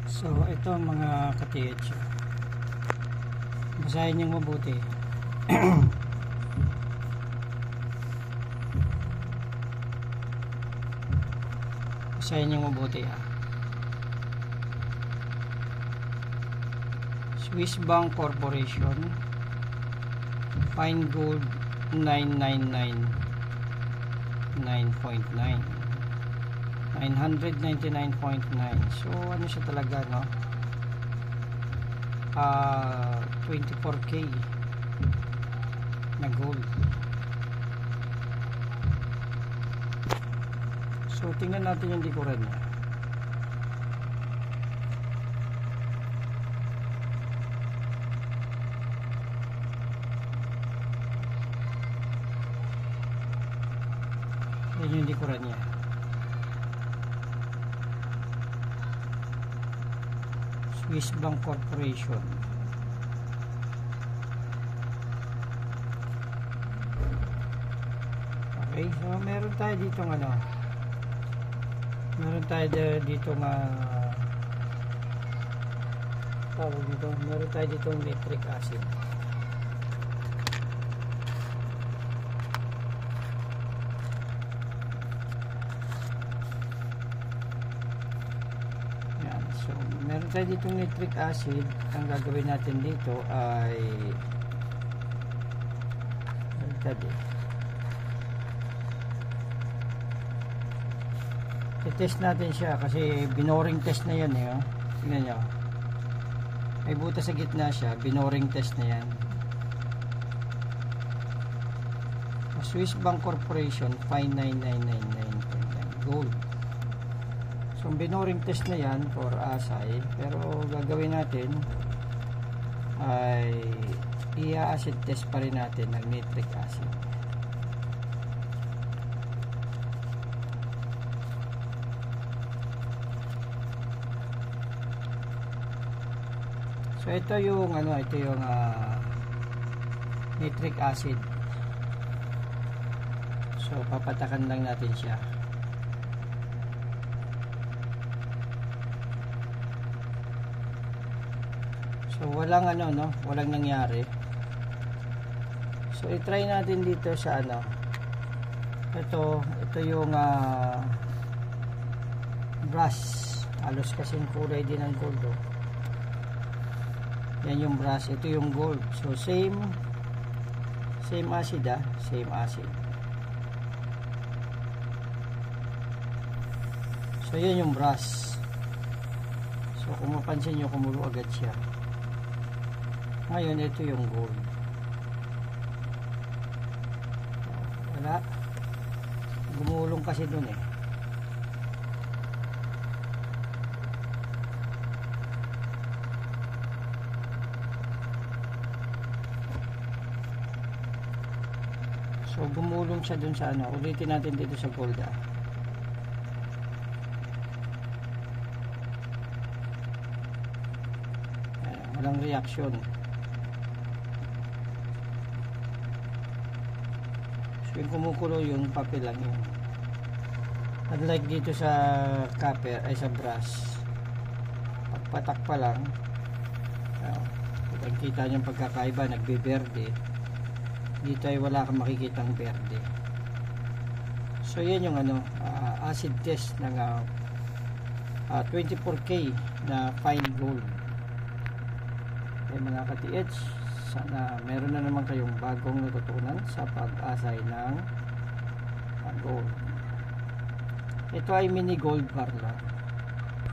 So ito mga ka-TH, basahin niyong mabuti. Basahin niyong mabuti Swiss Bank Corporation, Fine Gold 999 9.9 999.9. So ano siya talaga, no? 24K na gold. So tingnan natin yung likuran niya. Yan yung likuran niya. Swiss Bank Corporation. Okay, so meron tayo dito meron tayo dito meron tayo dito nitric acid. So, meron tayo ditong nitric acid. Ang gagawin natin dito ay i-test natin siya kasi binoring test na yan tingnan nyo, may butas sa gitna siya, binoring test na yan. Swiss Bank Corporation 59999 gold. So binoring test na yan for asay, pero gagawin natin ay i-acid test pa rin natin ng nitric acid. So ito yung nitric acid. So papatakan lang natin siya. So walang walang nangyari. So i-try natin dito sa ito yung brass. Halos kasing kulay din ng gold. Yan yung brass, ito yung gold. So same acid same acid. So yan yung brass. So kung mapansin nyo, kumulo agad siya. Ngayon ito yung gold. Wala, gumulong kasi dun So gumulong siya dun sa ulitin natin dito sa gold walang reaction. So yung kumukulo yung papel lang yun. Unlike dito sa copper ay sa brass, pagpatak pa lang kita nyo pagkakaiba, nagbe-berde. Dito ay wala kang makikitang berde. So yan yung acid test ng 24K na fine gold. Mga ka-TH, sana meron na naman kayong bagong natutunan sa pag-asay ng gold. Ito ay mini gold bar lang.